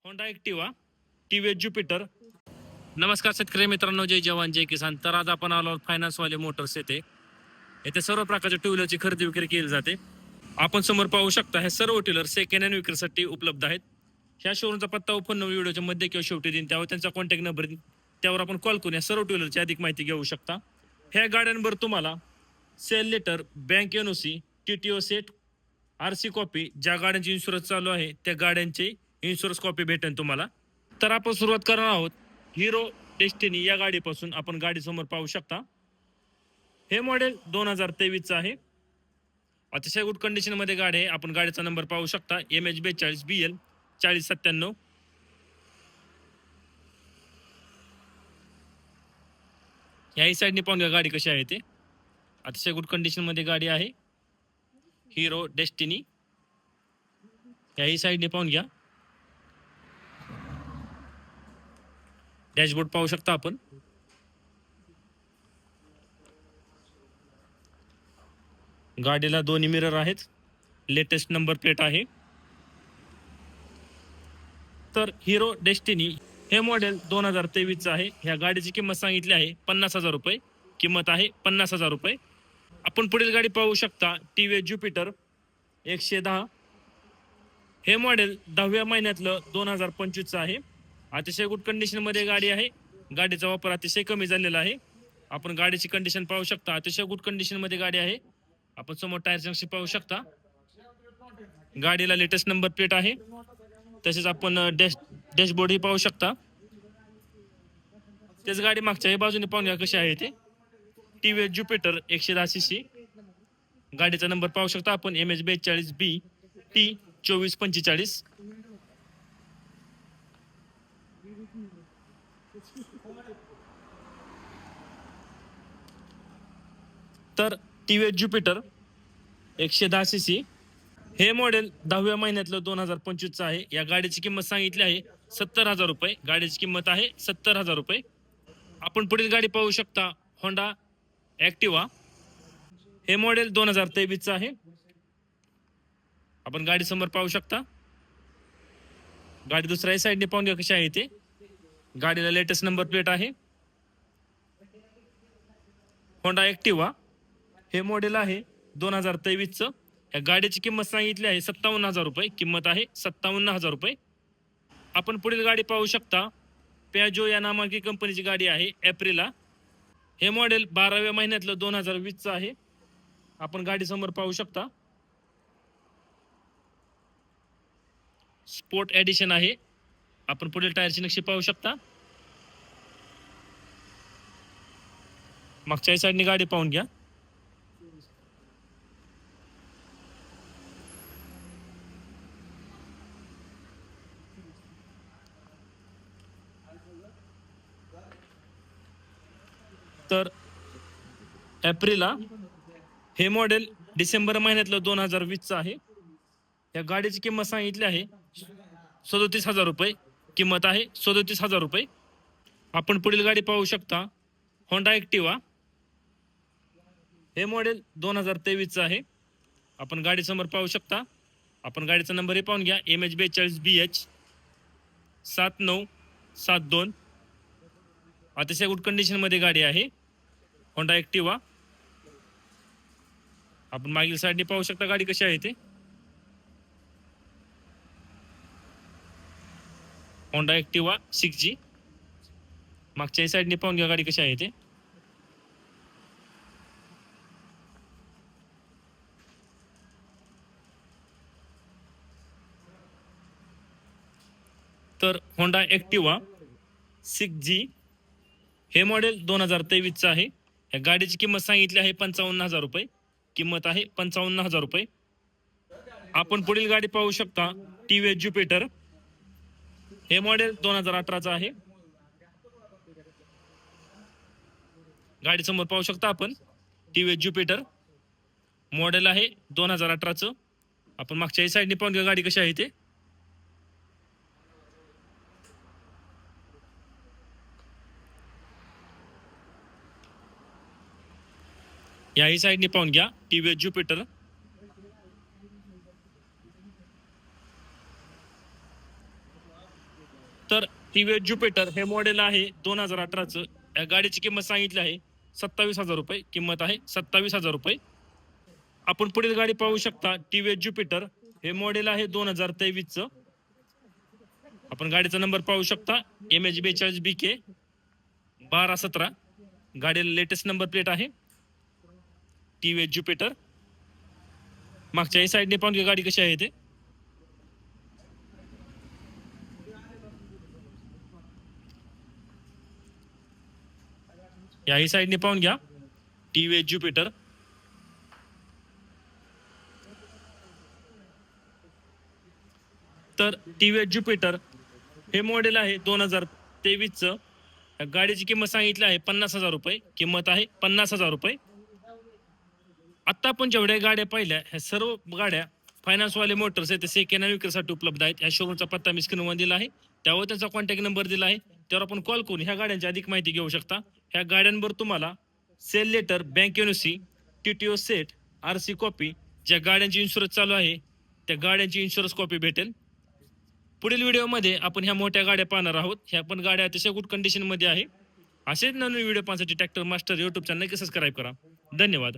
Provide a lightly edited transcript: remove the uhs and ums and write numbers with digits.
Honda Activa, TVS Jupiter. नमस्कार शेतकरी मित्रांनो, जय जवान जय किसान. तर आज आपण आलो फायनान्सवाले मोटर्स येथे सर्व प्रकारच्या टू व्हीलरची खरेदी विक्री केली जाते. आपण समोर पाहू शकता हे सर्व टू व्हीलर सेकंड हँड विक्रीसाठी उपलब्ध आहेत. ह्या शोरूमचा पत्ता व फोन व्हिडिओच्या मध्ये किंवा शेवटी देईन, त्यावर त्यांचा कॉन्टॅक्ट नंबर देईन, त्यावर आपण कॉल करून या सर्व टू व्हीलरची अधिक माहिती घेऊ शकता. ह्या गाड्यांवर तुम्हाला sale letter, bank NOC, TTO set, RC copy, ज्या गाड्यांची इन्शुरन्स चालू आहे त्या गाड्यांची इन्शुरन्स कॉपी भेटेल तुम्हाला. तर आपण सुरुवात करणार आहोत हिरो डेस्टिनी या गाडीपासून. आपण गाडी समोर पाहू शकता. हे मॉडेल 2023 आहे. अतिशय गुड कंडिशन मध्ये गाडी आहे. आपण गाडीचा नंबर पाहू शकता MH42BL 4097. याही साईडने पाहून घ्या गाडी कशी आहे ते. अतिशय गुड कंडिशन मध्ये गाडी आहे हिरो डेस्टिनी. याही साईडने पाहून घ्या. डॅशबोर्ड पाहू शकता आपण. गाडीला दोन्ही मिरर आहेत. लेटेस्ट नंबर प्लेट आहे. तर हिरो डेस्टिनी हे मॉडेल 2023 आहे. ह्या गाडीची किंमत सांगितली आहे 50,000 रुपये. किंमत आहे 50,000 रुपये. आपण पुढील गाडी पाहू शकता टीव्हीएस ज्युपिटर 110. हे मॉडेल 10व्या महिन्यातलं 2025 आहे. अतिशय गुड कंडिशन मध्ये गाडी आहे. गाडीचा वापर अतिशय कमी झालेला आहे. आपण गाडीची कंडिशन पाहू शकता. अतिशय गुड कंडिशन मध्ये गाडी आहे. आपण समोर टायर नक्षी पाहू शकता. गाडीला लेटेस्ट नंबर प्लेट आहे. तसेच आपण डॅशबोर्ड ही पाहू शकता. तेच गाडी मागच्या बाजूने पाहून घ्या कशी आहे ते. TVS Jupiter 110cc. गाडीचा नंबर पाहू शकता आपण MH42B T 2445. तर टीव्हीएस ज्युपिटर 110cc हे मॉडेल 10व्या महिन्यातलं 2025 आहे. या गाडीची किंमत सांगितली आहे 70,000 रुपये. गाडीची किंमत आहे 70,000 रुपये. आपण पुढील गाडी पाहू शकता होंडा ॲक्टिवा. हे मॉडेल 2023 आहे. आपण गाडी समोर पाहू शकता. गाडी दुसऱ्या साईडने पाहून घ्या कशी आहे ते. गाडीला लेटेस्ट नंबर प्लेट आहे. होंडा ॲक्टिवा हे मॉडेल आहे 2023चं. या गाडीची किंमत सांगितली आहे 57,000 रुपये. किंमत आहे 57,000 रुपये. आपण पुढील गाडी पाहू शकता पॅजो या नामांकित कंपनीची गाडी आहे ॲप्रिला. हे मॉडेल 12व्या महिन्यातलं 2020 आहे. आपण गाडी समोर पाहू शकता. स्पोर्ट एडिशन आहे. आपण पुढील टायरची नक्षी पाहू शकता. मागच्या साईडने गाडी पाहून घ्या. तर ॲप्रिला हे मॉडेल डिसेंबर महिन्यातलं 2020 आहे. या गाडीची किंमत सांगितली आहे 37,000 रुपये. किंमत आहे 37,000 रुपये. आपण पुढील गाडी पाहू शकता होंडा ॲक्टिवा. हे मॉडेल 2023 आहे. आपण गाडी समोर पाहू शकता. आपण गाडीचा नंबरही पाहून घ्या MH42BH 7972. अतिशय गुड कंडिशन मध्ये गाडी आहे होंडा ॲक्टिवा. आपण मागील साईडने पाहू शकता गाडी कशी आहे ते. Honda Activa 6G. मागच्या साईडने पाहून घ्या गाडी कशी आहे ते. तर होंडा ॲक्टिवा 6G हे मॉडेल 2023 आहे. या गाडीची किंमत सांगितली आहे 55,000 रुपये. किंमत आहे 55,000 रुपये. आपण पुढील गाडी पाहू शकता टीव्हीएस ज्युपिटर. हे मॉडेल 2018 आहे. गाडी समोर पाहू शकता आपण टीव्हीएस ज्युपिटर. मॉडेल आहे 2018. आपण मागच्या साईडने पाहून घ्या गाडी कशी आहे ते. याही साईडने पाहून घ्या टीव्हीएस ज्युपिटर. तर टीव्हीएस ज्युपिटर हे मॉडेल आहे 2018चं. या गाडीची किंमत सांगितली आहे 27,000 रुपये. किंमत आहे 27,000 रुपये. आपण पुढील गाडी पाहू शकता टीव्हीएस ज्युपिटर हे मॉडेल आहे 2023चं. आपण गाडीचा नंबर पाहू शकता MH42BK 1217. गाडीला लेटेस्ट नंबर प्लेट आहे. TVS Jupiter. मागच्या साईडने पाहून घ्या गाडी कशी आहे ते. याही साईडने पाहून घ्या टीव्हीएस ज्युपिटर. तर टीव्हीएस ज्युपिटर हे मॉडेल आहे 2023चं. गाडीची किंमत सांगितली आहे 50,000 रुपये. किंमत आहे 50,000 रुपये. आता आपण जेवढ्या गाड्या पाहिल्या ह्या सर्व गाड्या फायनान्सवाले मोटर्स आहे ते सेकंड हँड विक्रीसाठी उपलब्ध आहेत. या शोरूमचा पत्ता मी स्क्रीनवर दिला आहे. त्यावर त्यांचा कॉन्टॅक्ट नंबर दिला आहे. त्यावर आपण कॉल करून ह्या गाड्यांची अधिक माहिती घेऊ शकता. ह्या गाड्यांवर तुम्हाला sale letter, bank NOC, TTO set, RC copy, ज्या गाड्यांची इन्शुरन्स चालू आहे त्या गाड्यांची इन्शुरन्स कॉपी भेटेल. पुढील व्हिडिओमध्ये आपण ह्या मोठ्या गाड्या पाहणार आहोत. ह्या पण गाड्या अतिशय गुड कंडिशनमध्ये आहे. असेच नवीन व्हिडिओ पाहण्यासाठी ट्रॅक्टर मास्टर YouTube चॅनल नक्की सबस्क्राईब करा. धन्यवाद.